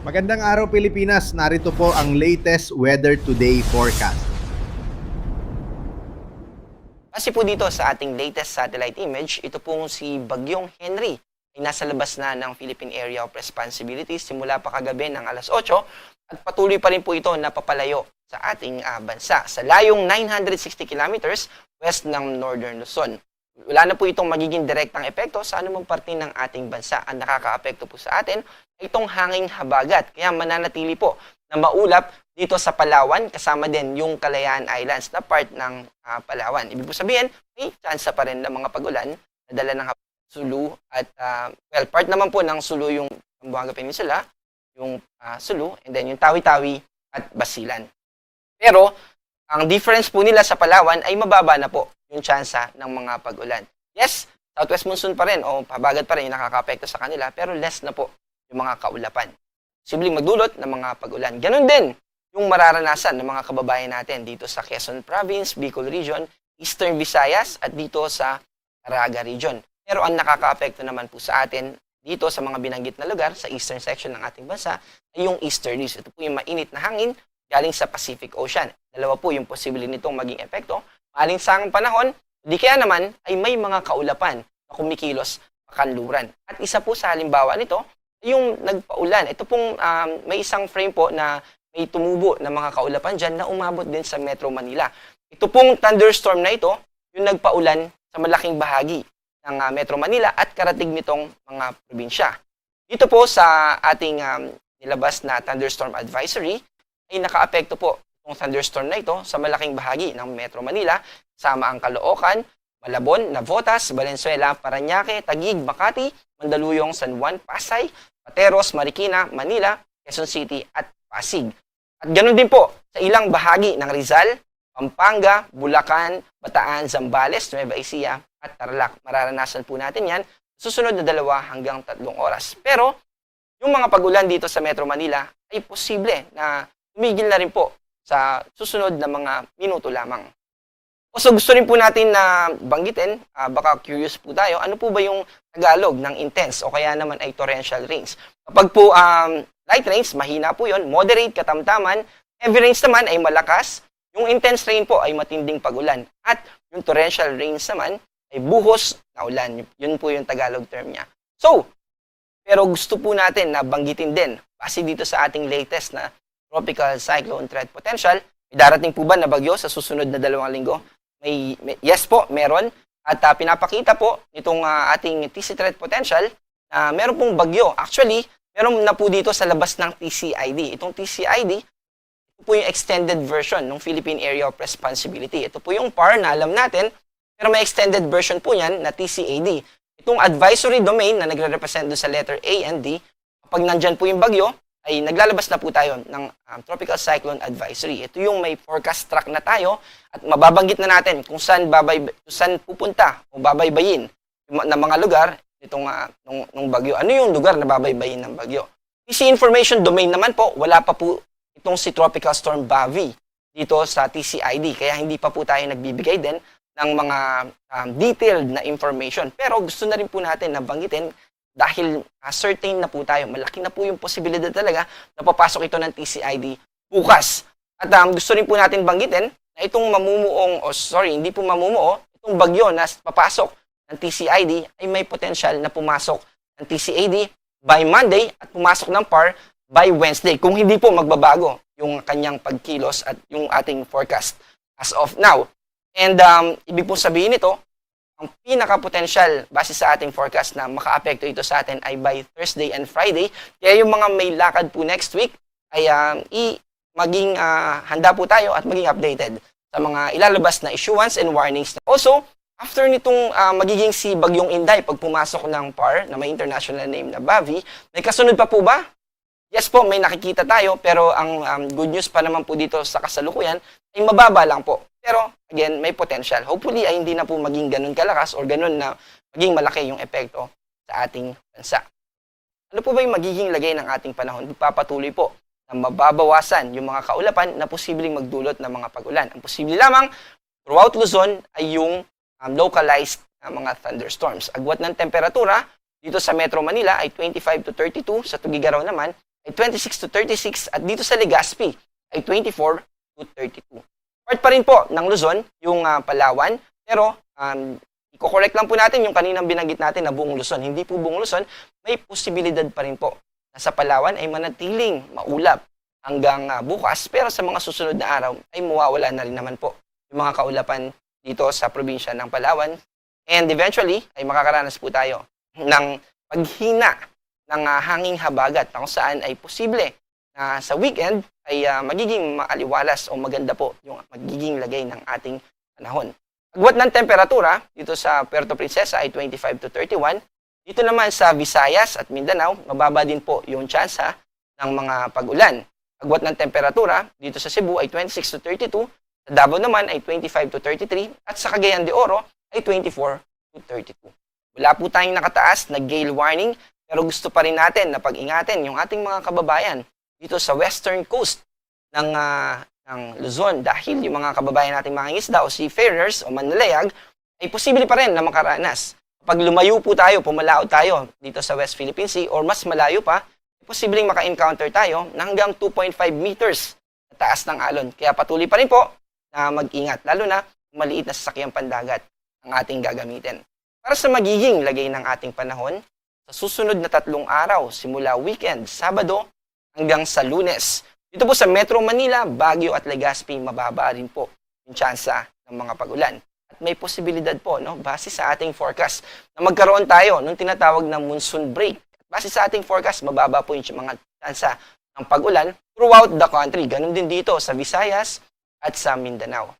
Magandang araw Pilipinas, narito po ang latest weather today forecast. Kasi po dito sa ating latest satellite image, ito pong si Bagyong Henry ay nasa labas na ng Philippine Area of Responsibility simula pa kagabi ng alas 8 at patuloy pa rin po ito na papalayo sa ating bansa sa layong 960 kilometers west ng Northern Luzon. Wala na po itong magiging direktang epekto sa anumang parte ng ating bansa. Ang nakakaapekto po sa atin ay itong hanging habagat. Kaya mananatili po na maulap dito sa Palawan, kasama din yung Kalayaan Islands na part ng Palawan. Ibig po sabihin, may chance pa rin ng mga pag-ulan na dala ng Sulu at, part naman po ng Sulu yung Zamboanga Peninsula, yung Sulu, and then yung Tawi-Tawi at Basilan. Pero, ang difference po nila sa Palawan ay mababa na po yung tsansa ng mga pag-ulan. Yes, southwest monsoon pa rin o pabagat pa rin yung nakaka-apekto sa kanila, pero less na po yung mga kaulapan. Posibleng magdulot ng mga pag-ulan. Ganon din yung mararanasan ng mga kababayan natin dito sa Quezon Province, Bicol Region, Eastern Visayas at dito sa Caraga Region. Pero ang nakaka-apekto naman po sa atin dito sa mga binanggit na lugar sa eastern section ng ating bansa ay yung easterlies. Ito po yung mainit na hangin galing sa Pacific Ocean. Dalawa po yung posible nitong maging epekto. Maalinsangang panahon, di kaya naman ay may mga kaulapan na kumikilos pakanluran. At isa po sa halimbawa nito, yung nagpaulan. Ito pong may isang frame po na may tumubo na mga kaulapan dyan na umabot din sa Metro Manila. Ito pong thunderstorm na ito, yung nagpaulan sa malaking bahagi ng Metro Manila at karatig nitong mga probinsya. Dito po sa ating nilabas na thunderstorm advisory, ay nakaapekto po itong thunderstorm na ito sa malaking bahagi ng Metro Manila, sama ang Caloocan, Malabon, Navotas, Valenzuela, Parañaque, Taguig, Makati, Mandaluyong, San Juan, Pasay, Pateros, Marikina, Manila, Quezon City at Pasig. At ganoon din po sa ilang bahagi ng Rizal, Pampanga, Bulacan, Bataan, Zambales, Nueva Ecija at Tarlac. Mararanasan po natin yan susunod na 2 hanggang 3 oras. Pero yung mga pag-ulan dito sa Metro Manila ay posible na tumigil na rin po sa susunod na mga minuto lamang. So gusto rin po natin na banggitin, baka curious po tayo, ano po ba yung Tagalog ng intense o kaya naman ay torrential rains? Kapag po light rains, mahina po yon, moderate, katamtaman, heavy rains naman ay malakas, yung intense rain po ay matinding pag-ulan, at yung torrential rains naman ay buhos na ulan. Yun po yung Tagalog term niya. So, pero gusto po natin na banggitin din, kasi dito sa ating latest na tropical cyclone threat potential, may darating po ba na bagyo sa susunod na 2 linggo? Yes po, meron. At pinapakita po itong ating TC threat potential na meron pong bagyo. Actually, meron na po dito sa labas ng TCID. Itong TCID, ito po yung extended version ng Philippine Area of Responsibility. Ito po yung PAR na alam natin, pero may extended version po yan na TCAD. Itong advisory domain na nagre-represent doon sa letter A and D, kapag nandyan po yung bagyo, ay naglalabas na po tayo ng Tropical Cyclone Advisory. Ito yung may forecast track na tayo at mababanggit na natin kung saan pupunta o babaybayin ng mga lugar itong nung bagyo. Ano yung lugar na babaybayin ng bagyo? TC Information Domain naman po, wala pa po itong si Tropical Storm Bavi dito sa TCID. Kaya hindi pa po tayo nagbibigay din ng mga detailed na information. Pero gusto na rin po natin na banggitin dahil certain na po tayo, malaki na po yung posibilidad talaga na papasok ito ng TCID bukas. At gusto rin po natin banggitin na itong hindi po mamumuo, itong bagyo na papasok ng TCID ay may potential na pumasok ng TCAD by Monday at pumasok ng PAR by Wednesday. Kung hindi po magbabago yung kanyang pagkilos at yung ating forecast as of now. And ibig po sabihin nito, ang pinaka-potential base sa ating forecast na makaapekto ito sa atin ay by Thursday and Friday. Kaya yung mga may lakad po next week ay maging handa po tayo at maging updated sa mga ilalabas na issuance and warnings. Also, after nitong magiging si Bagyong Inday pag pumasok ng PAR na may international name na Bavi, may kasunod pa po ba? Yes po, may nakikita tayo, pero ang good news pa naman po dito sa kasalukuyan ay mababa lang po. Pero again, may potential. Hopefully ay hindi na po maging ganun kalakas or ganun na maging malaki yung epekto sa ating bansa. Ano po ba yung magiging lagay ng ating panahon? Magpapatuloy po na mababawasan yung mga kaulapan na posibleng magdulot ng mga pag-ulan. Ang posible lamang throughout Luzon ay yung localized na mga thunderstorms. Agwat ng temperatura dito sa Metro Manila ay 25 to 32, sa Tugigaraw naman ay 26 to 36 at dito sa Legazpi ay 24 to 32. Part pa rin po ng Luzon, yung Palawan, pero i-correct lang po natin yung kaninang binanggit natin na buong Luzon. Hindi po buong Luzon, may posibilidad pa rin po na sa Palawan ay manatiling maulap hanggang bukas, pero sa mga susunod na araw ay mawawala na rin naman po yung mga kaulapan dito sa probinsya ng Palawan. And eventually, ay makakaranas po tayo ng paghina ng hanging habagat na kung saan ay posible na sa weekend ay magiging maaliwalas o maganda po yung magiging lagay ng ating panahon. Agwat ng temperatura dito sa Puerto Princesa ay 25 to 31. Dito naman sa Visayas at Mindanao, mababa din po yung tsansa ng mga pag-ulan. Agwat ng temperatura dito sa Cebu ay 26 to 32. Sa Davao naman ay 25 to 33 at sa Cagayan de Oro ay 24 to 32. Wala po tayong nakataas na gale warning pero gusto pa rin natin na pag-ingatan yung ating mga kababayan dito sa western coast ng Luzon dahil yung mga kababayan nating mga isda o seafarers o manlalayag ay posible pa rin na makaranas. Kapag lumayo po tayo, pumalaot tayo dito sa West Philippine Sea or mas malayo pa, posibleng maka-encounter tayo ng hanggang 2.5 meters na taas ng alon. Kaya patuloy pa rin po na mag-ingat, lalo na maliit na sasakyang pandagat ang ating gagamitin. Para sa magiging lagay ng ating panahon, sa susunod na 3 araw, simula weekend, Sabado hanggang sa Lunes. Dito po sa Metro Manila, Baguio at Legazpi, mababa rin po yung tsansa ng mga pag-ulan. At may posibilidad po, no, base sa ating forecast, na magkaroon tayo ng tinatawag na monsoon break. Base sa ating forecast, mababa po yung mga tsansa ng pag-ulan throughout the country. Ganun din dito sa Visayas at sa Mindanao.